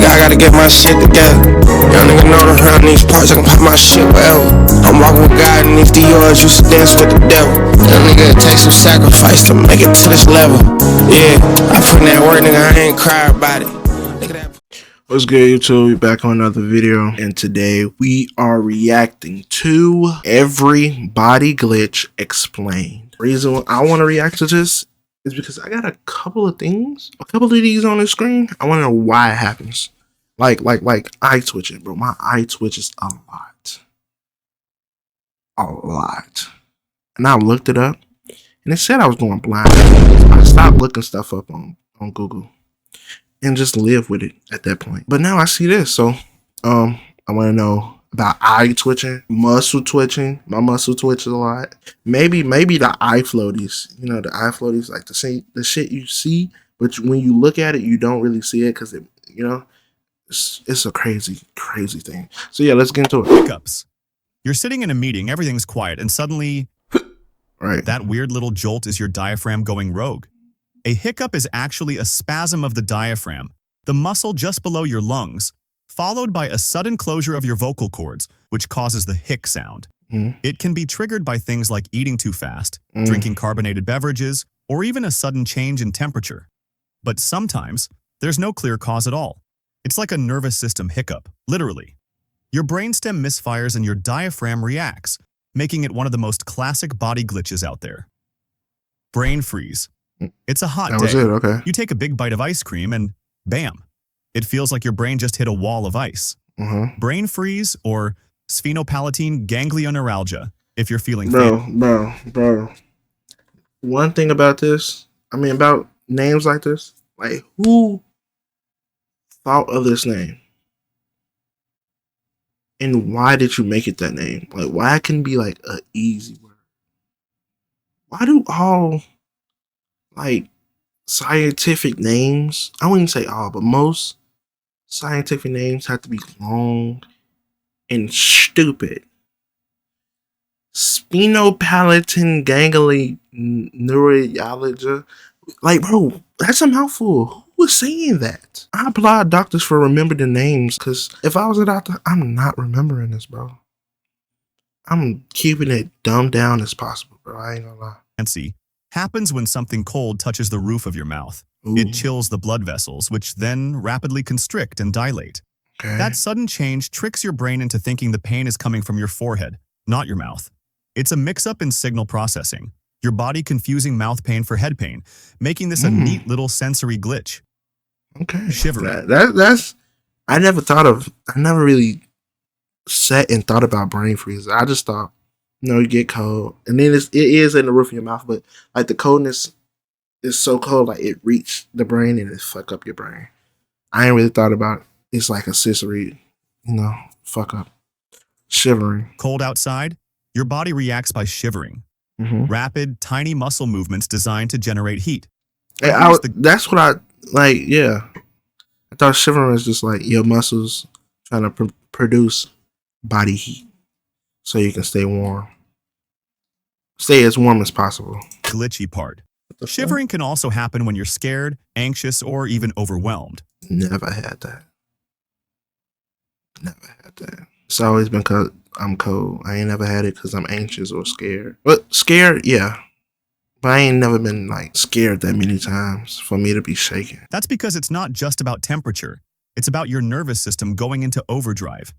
I gotta get my shit together. Young nigga know around these parts, I can pop my shit wherever. I'm walking with God and these Dior's used to dance with the devil. Young nigga, it takes some sacrifice to make it to this level. Yeah, I put in that work, nigga, I ain't cry about it. Look at that. What's good, YouTube? We're back on another video, and today we are reacting to every body glitch explained. The reason I want to react to this is because I got a couple of these on the screen. I want to know why it happens. Like eye twitching, bro. My eye twitches a lot. And I looked it up, and it said I was going blind. I stopped looking stuff up on Google and just live with it at that point. But now I see this, so I want to know about eye twitching, muscle twitching. My muscle twitches a lot. Maybe the eye floaties. You know, the eye floaties, like the shit you see, but when you look at it, you don't really see it because it's a crazy thing. So yeah, let's get into it. Hiccups. You're sitting in a meeting, everything's quiet, and suddenly, right, that weird little jolt is your diaphragm going rogue. A hiccup is actually a spasm of the diaphragm, the muscle just below your lungs, followed by a sudden closure of your vocal cords, which causes the hic sound. It can be triggered by things like eating too fast, drinking carbonated beverages, or even a sudden change in temperature. But sometimes, there's no clear cause at all. It's like a nervous system hiccup, literally. Your brainstem misfires and your diaphragm reacts, making it one of the most classic body glitches out there. Brain freeze. It's a hot day. That was it, okay. You take a big bite of ice cream and bam, it feels like your brain just hit a wall of ice. Brain freeze or sphenopalatine ganglioneuralgia, if you're feeling Bro. One thing about this, about names like this, like who thought of this name? And why did you make it that name? Like, why can it be like an easy word? Why do all like scientific names, I wouldn't say all, but most scientific names have to be long and stupid? Sphenopalatine ganglioneuralgia. Like, bro, that's a mouthful. Who was saying that? I applaud doctors for remembering the names, because if I was a doctor, I'm not remembering this, bro. I'm keeping it dumbed down as possible, bro. I ain't gonna lie. Happens when something cold touches the roof of your mouth. Ooh. It chills the blood vessels, which then rapidly constrict and dilate. Okay. That sudden change tricks your brain into thinking the pain is coming from your forehead, not your mouth. It's a mix-up in signal processing, your body confusing mouth pain for head pain, making this a neat little sensory glitch. Okay. Shivering. That's I never really sat and thought about brain freeze. I just thought, you get cold, and then it is in the roof of your mouth, but like the coldness is so cold, like it reached the brain and it fuck up your brain. I ain't really thought about it's like a sensory, fuck up. Shivering. Cold outside, your body reacts by shivering. Rapid, tiny muscle movements designed to generate heat. That's what I like. Yeah, I thought shivering was just like your muscles trying to produce body heat, so you can stay warm. Stay as warm as possible. Glitchy part. Shivering can also happen when you're scared, anxious, or even overwhelmed. Never had that. It's always been because I'm cold. I ain't never had it because I'm anxious or scared. But scared, yeah. But I ain't never been like scared that many times for me to be shaking. That's because it's not just about temperature. It's about your nervous system going into overdrive.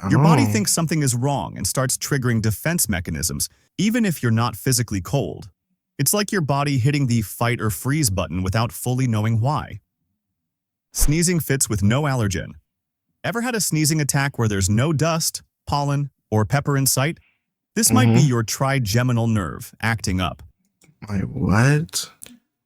Your body thinks something is wrong and starts triggering defense mechanisms, even if you're not physically cold. It's like your body hitting the fight or freeze button without fully knowing why. Sneezing fits with no allergen. Ever had a sneezing attack where there's no dust, pollen, or pepper in sight? This might be your trigeminal nerve acting up. Like, what?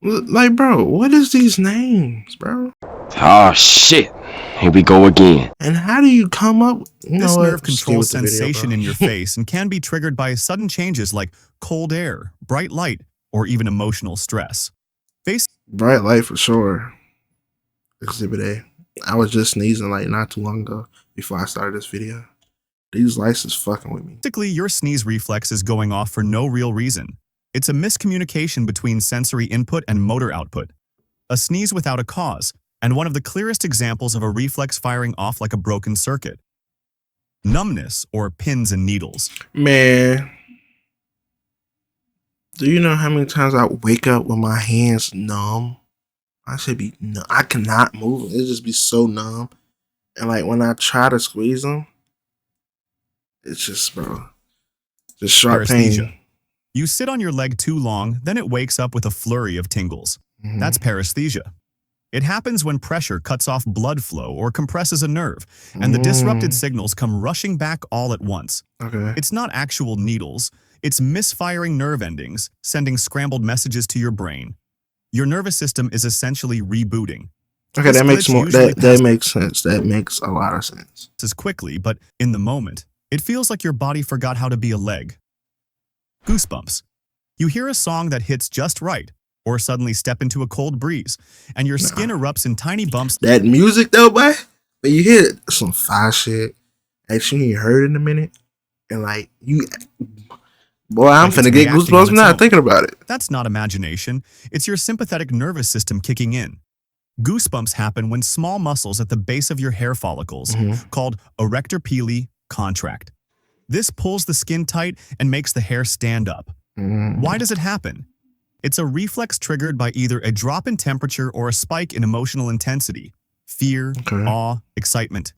Like, bro, what is these names, bro? Oh, shit. Here we go again. And how do you come up? This nerve controls sensation in your face and can be triggered by sudden changes like cold air, bright light, or even emotional stress. Bright light for sure. Exhibit A. I was just sneezing like not too long ago before I started this video. These lights is fucking with me. Basically, your sneeze reflex is going off for no real reason. It's a miscommunication between sensory input and motor output. A sneeze without a cause, and one of the clearest examples of a reflex firing off like a broken circuit. Numbness, or pins and needles. Man, do you know how many times I wake up with my hands numb? I should be numb. I cannot move. It just be so numb. And like when I try to squeeze them, it's just, bro, just sharp Paresthesia. pain. You sit on your leg too long, then it wakes up with a flurry of tingles. Mhm. That's paresthesia. It happens when pressure cuts off blood flow or compresses a nerve, and the disrupted signals come rushing back all at once. Okay. It's not actual needles, it's misfiring nerve endings, sending scrambled messages to your brain. Your nervous system is essentially rebooting. Okay, This that makes glitch more. usually That makes sense. That makes a lot of sense. passes quickly, but in the moment, it feels like your body forgot how to be a leg. Goosebumps. You hear a song that hits just right, or suddenly step into a cold breeze, and your skin erupts in tiny bumps. That music though, boy, when you hear some fire shit, actually you ain't heard it in a minute, and like you, boy, I'm Like it's finna get reacting goosebumps on its now own. thinking about it. That's not imagination, it's your sympathetic nervous system kicking in. Goosebumps happen when small muscles at the base of your hair follicles, called erector pili, contract. This pulls the skin tight and makes the hair stand up. Why does it happen? It's a reflex triggered by either a drop in temperature or a spike in emotional intensity, fear, awe, excitement.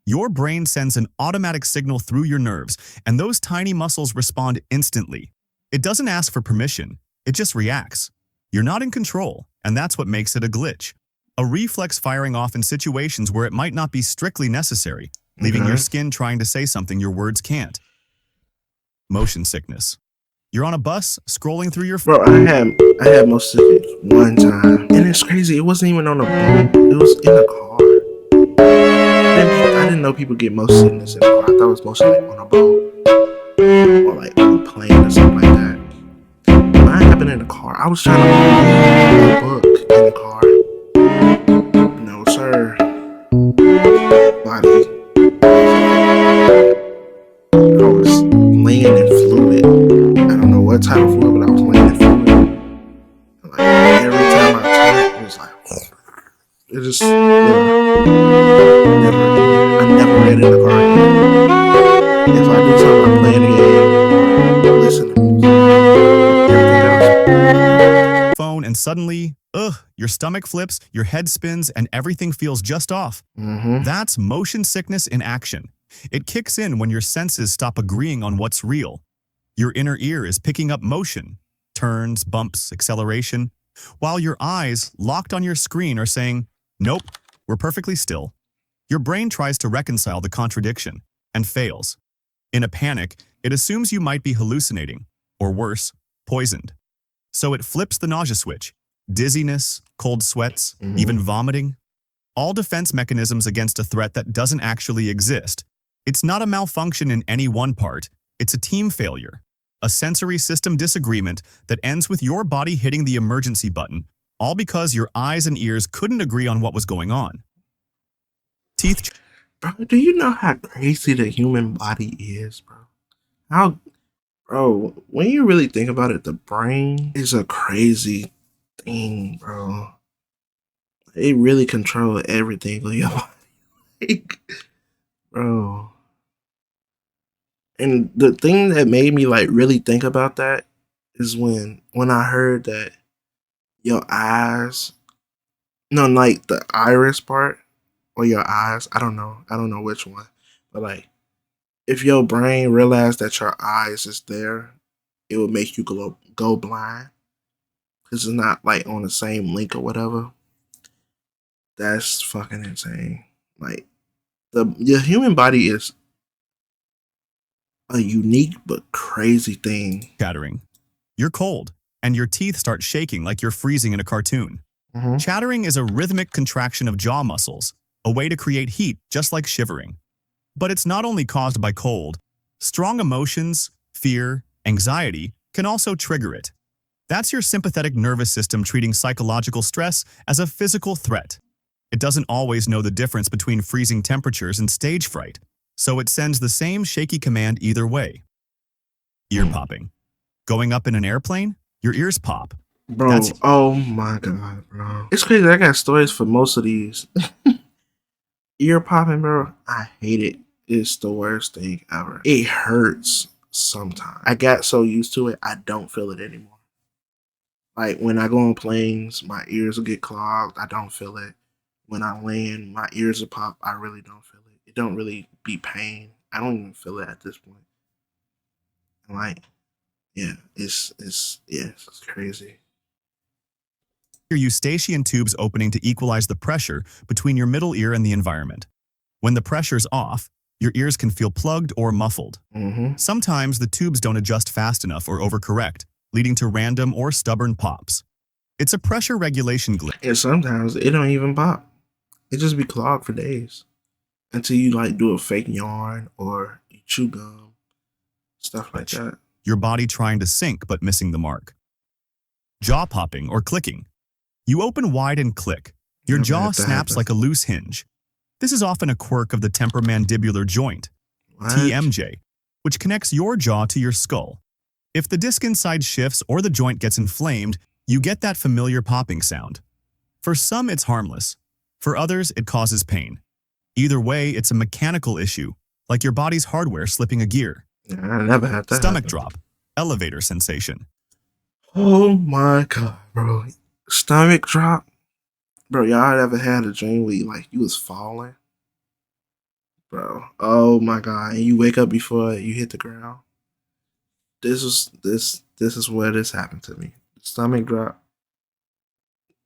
Your brain sends an automatic signal through your nerves, and those tiny muscles respond instantly. It doesn't ask for permission, it just reacts. You're not in control, and that's what makes it a glitch. A reflex firing off in situations where it might not be strictly necessary, leaving your skin trying to say something your words can't. Motion sickness. You're on a bus, scrolling through your phone. Bro, I had most of it one time, and it's crazy. It wasn't even on a boat. It was in a car. I didn't know people get motion sickness in a car. I thought it was mostly like on a boat or like on a plane or something like that. Mine happened in a car. I was trying to read a book in the car. No, sir. Body. I was laying in fluid. I don't know what type of fluid, but I was laying in fluid. Like every time I turned, it was like, it just, I never read in the car again. If I do something, I'm playing a game, listen to music, everything else. Phone and suddenly, your stomach flips, your head spins, and everything feels just off. That's motion sickness in action. It kicks in when your senses stop agreeing on what's real. Your inner ear is picking up motion, turns, bumps, acceleration, while your eyes, locked on your screen, are saying, nope, we're perfectly still. Your brain tries to reconcile the contradiction and fails. In a panic, it assumes you might be hallucinating, or worse, poisoned. So it flips the nausea switch. Dizziness, cold sweats, even vomiting. All defense mechanisms against a threat that doesn't actually exist. It's not a malfunction in any one part, it's a team failure. A sensory system disagreement that ends with your body hitting the emergency button, all because your eyes and ears couldn't agree on what was going on. Teeth. Bro, do you know how crazy the human body is, bro? Bro, when you really think about it, the brain is a crazy thing, bro. It really controls everything on your body. Like, bro. And the thing that made me like really think about that is when I heard that your eyes, no, like the iris part or your eyes, I don't know which one, but like if your brain realized that your eyes is there, it would make you go blind because it's not like on the same link or whatever. That's fucking insane. Like your human body is a unique but crazy thing. Chattering. You're cold, and your teeth start shaking like you're freezing in a cartoon. Chattering is a rhythmic contraction of jaw muscles, a way to create heat just like shivering. But it's not only caused by cold. Strong emotions, fear, anxiety can also trigger it. That's your sympathetic nervous system treating psychological stress as a physical threat. It doesn't always know the difference between freezing temperatures and stage fright, so it sends the same shaky command either way. Ear popping. Going up in an airplane, your ears pop. Bro, That's oh my god, bro. It's crazy. I got stories for most of these. Ear popping, bro. I hate it. It's the worst thing ever. It hurts sometimes. I got so used to it, I don't feel it anymore. Like when I go on planes, my ears will get clogged. I don't feel it. When I land, my ears will pop. I really don't feel it. It don't really be pain. I don't even feel it at this point. Like, yeah, it's crazy. your eustachian tubes opening to equalize the pressure between your middle ear and the environment. When the pressure's off, your ears can feel plugged or muffled. Mm-hmm. Sometimes the tubes don't adjust fast enough or overcorrect, leading to random or stubborn pops. It's a pressure regulation glitch. And sometimes it don't even pop. It just be clogged for days until you like do a fake yarn or you chew gum, stuff like that. Your body trying to sync but missing the mark. Jaw popping or clicking. You open wide and click. Your Never jaw had that snaps happen. like a loose hinge. This is often a quirk of the temporomandibular joint, What? TMJ, which connects your jaw to your skull. If the disc inside shifts or the joint gets inflamed, you get that familiar popping sound. For some, it's harmless. For others, it causes pain. Either way, it's a mechanical issue, like your body's hardware slipping a gear. Yeah, I never had that. Stomach happen. drop, elevator sensation. Oh my god, bro. Stomach drop. Bro, y'all ever had a dream where you was falling? Bro. Oh my god. And you wake up before you hit the ground. This is where this happened to me. Stomach drop.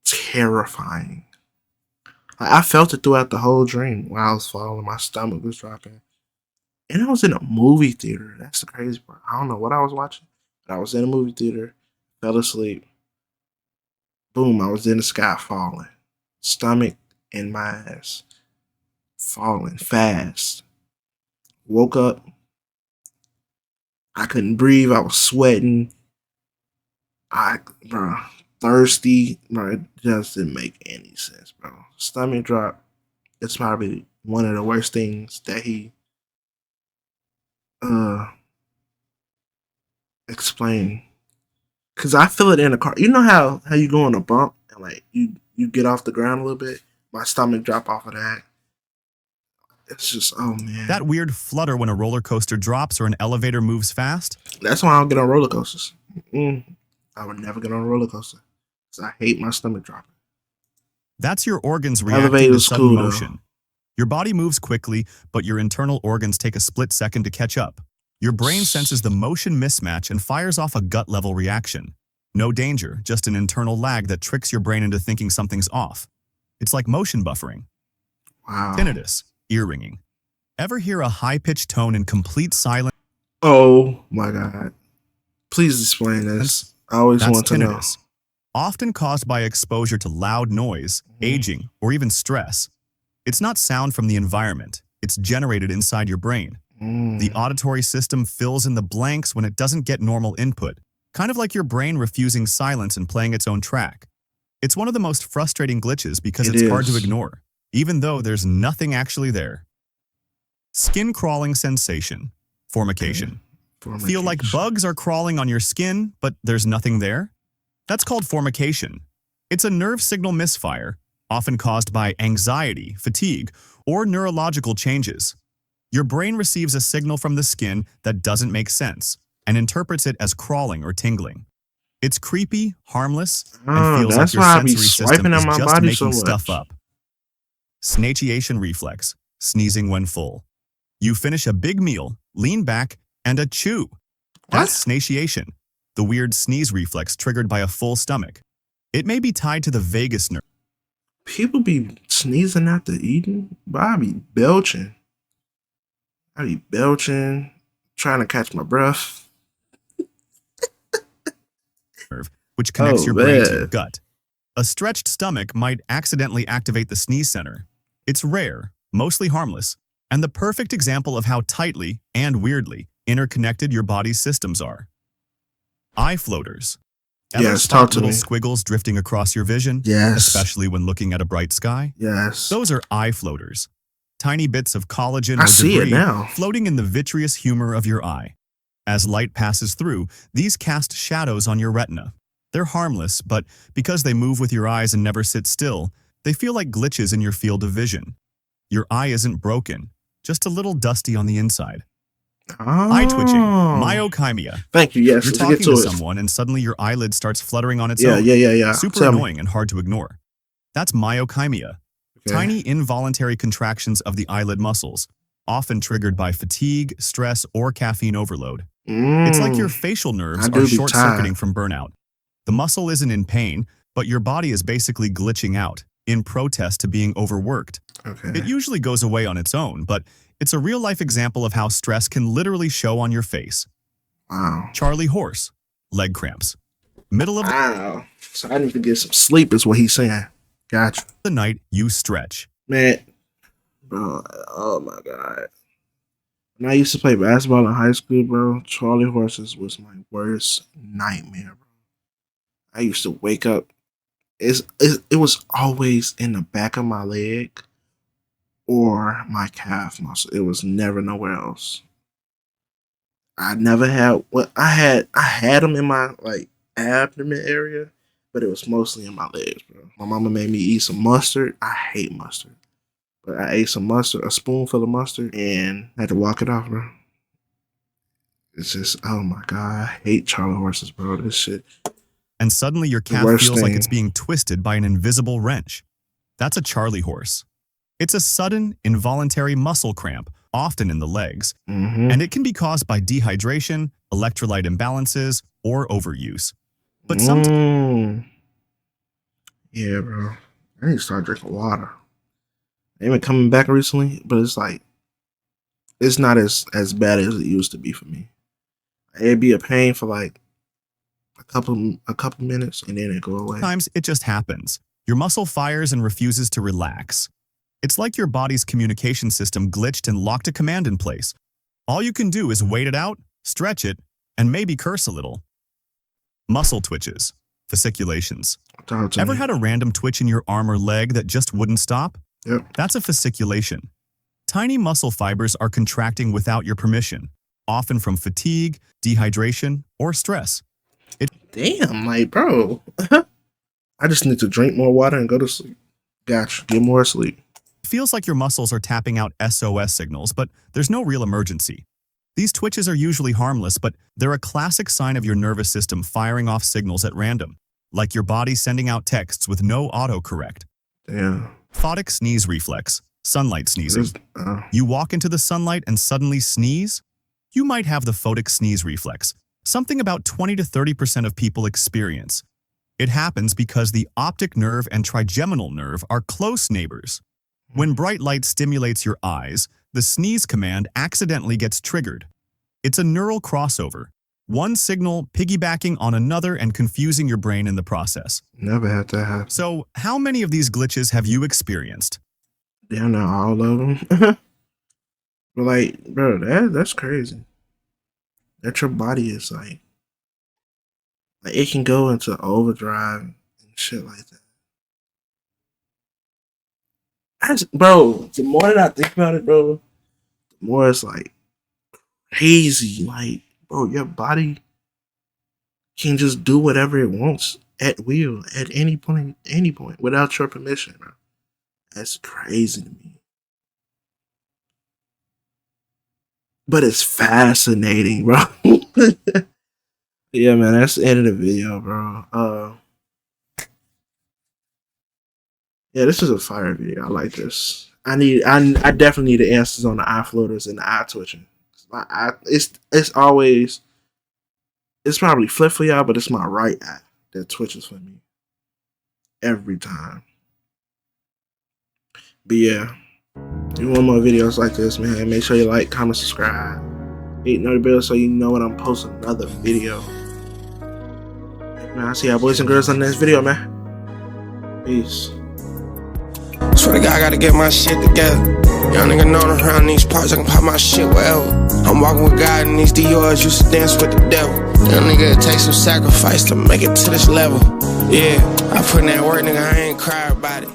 Terrifying. I felt it throughout the whole dream while I was falling. My stomach was dropping. And I was in a movie theater. That's the crazy part. I don't know what I was watching, but I was in a movie theater, fell asleep. Boom, I was in the sky falling. Stomach in my ass. Falling fast. Woke up. I couldn't breathe. I was sweating. Bro, thirsty. Bro, it just didn't make any sense, bro. Stomach drop. It's probably one of the worst things that he explained. Cause I feel it in the car. You know how you go on a bump and like you get off the ground a little bit. My stomach drop off of that. It's just oh man. That weird flutter when a roller coaster drops or an elevator moves fast? That's why I don't get on roller coasters. I would never get on a roller coaster. Cause I hate my stomach dropping. That's your organs reacting to Elevator's sudden cool, though. motion. Your body moves quickly, but your internal organs take a split second to catch up. Your brain senses the motion mismatch and fires off a gut-level reaction. No danger, just an internal lag that tricks your brain into thinking something's off. It's like motion buffering. Wow. Tinnitus, ear ringing. Ever hear a high-pitched tone in complete silence? Oh my god. Please explain this. I always That's want to know. tinnitus, often caused by exposure to loud noise, aging, or even stress. It's not sound from the environment. It's generated inside your brain. The auditory system fills in the blanks when it doesn't get normal input, kind of like your brain refusing silence and playing its own track. It's one of the most frustrating glitches because it's hard to ignore, even though there's nothing actually there. Skin crawling sensation, formication. Feel like bugs are crawling on your skin, but there's nothing there? That's called formication. It's a nerve signal misfire, often caused by anxiety, fatigue, or neurological changes. Your brain receives a signal from the skin that doesn't make sense and interprets it as crawling or tingling. It's creepy, harmless, and feels like your sensory system is just making stuff up. Snatiation reflex, sneezing when full. You finish a big meal, lean back, and achoo. That's snatiation, the weird sneeze reflex triggered by a full stomach. It may be tied to the vagus nerve. People be sneezing after eating, but I be belching. Trying to catch my breath. Which connects your brain to your gut. A stretched stomach might accidentally activate the sneeze center. It's rare, mostly harmless, and the perfect example of how tightly and weirdly interconnected your body's systems are. Eye floaters. Ever spot little squiggles drifting across your vision? Yes. Especially when looking at a bright sky? Yes. Those are eye floaters. Tiny bits of collagen I or see debris it now. floating in the vitreous humor of your eye. As light passes through, these cast shadows on your retina. They're harmless, but because they move with your eyes and never sit still, they feel like glitches in your field of vision. Your eye isn't broken, just a little dusty on the inside. Eye twitching, myokymia. Thank you. Yes, You're let's talking get to it. someone and suddenly your eyelid starts fluttering on its Yeah, own. yeah. Super Tell me. annoying and hard to ignore. That's myokymia. Okay. Tiny involuntary contractions of the eyelid muscles, often triggered by fatigue, stress, or caffeine overload. It's like your facial nerves are short-circuiting from burnout. The muscle isn't in pain, but your body is basically glitching out in protest to being overworked. Okay. It usually goes away on its own, but it's a real-life example of how stress can literally show on your face. Wow. Charlie horse, leg cramps. Middle of Wow. So I need to get some sleep is what he's saying. Gotcha. the night, you stretch. Man. Bro, oh my God. When I used to play basketball in high school, bro, Charlie horses was my worst nightmare, bro. I used to wake up. It was always in the back of my leg or my calf muscle. It was never nowhere else. I never had I had them in my like abdomen area, but it was mostly in my legs, bro. My mama made me eat some mustard. I hate mustard. But I ate some mustard, a spoonful of mustard, and had to walk it off, bro. It's just, oh my God, I hate Charlie horses, bro. This shit. And suddenly your calf worst feels like thing. it's being twisted by an invisible wrench. That's a Charlie horse. It's a sudden, involuntary muscle cramp, often in the legs, and it can be caused by dehydration, electrolyte imbalances, or overuse. But sometimes Yeah, bro. I need to start drinking water. They've been coming back recently, but it's like, it's not as bad as it used to be for me. It'd be a pain for like a couple minutes, and then it go away. it just happens. Your muscle fires and refuses to relax. It's like your body's communication system glitched and locked a command in place. All you can do is wait it out, stretch it, and maybe curse a little. Muscle twitches, fasciculations. Talk to Ever me. had a random twitch in your arm or leg that just wouldn't stop? Yep. That's a fasciculation. Tiny muscle fibers are contracting without your permission, often from fatigue, dehydration, or stress. Damn, like, bro. I just need to drink more water and go to sleep. Gotcha. Get more sleep. It feels like your muscles are tapping out SOS signals, but there's no real emergency. These twitches are usually harmless, but they're a classic sign of your nervous system firing off signals at random, like your body sending out texts with no autocorrect. Damn. Photic sneeze reflex, sunlight sneezing. You walk into the sunlight and suddenly sneeze? You might have the photic sneeze reflex, something about 20 to 30% of people experience. It happens because the optic nerve and trigeminal nerve are close neighbors. When bright light stimulates your eyes, the sneeze command accidentally gets triggered. It's a neural crossover, one signal piggybacking on another and confusing your brain in the process. Never had that happen. So, how many of these glitches have you experienced? Damn, not all of them. But like, bro, that's crazy. That your body is like it can go into overdrive and shit like that. Bro, the more that I think about it, bro, the more it's like crazy. Like, bro, your body can just do whatever it wants at will at any point, without your permission, bro. That's crazy to me. But it's fascinating, bro. Yeah, man, that's the end of the video, bro. Yeah, this is a fire video. I like this. I definitely need the answers on the eye floaters and the eye twitching. It's probably flip for y'all, but it's my right eye that twitches for me every time. But yeah, if you want more videos like this, man, make sure you like, comment, subscribe, hit the bell so you know when I'm posting another video. Man, I'll see y'all boys and girls on the next video, man. Peace. Swear to God, I gotta get my shit together. Young nigga known around these parts, I can pop my shit wherever. I'm walking with God in these Dior's, used to dance with the devil. Young nigga, it takes some sacrifice to make it to this level. Yeah, I put in that work, nigga, I ain't cry about it.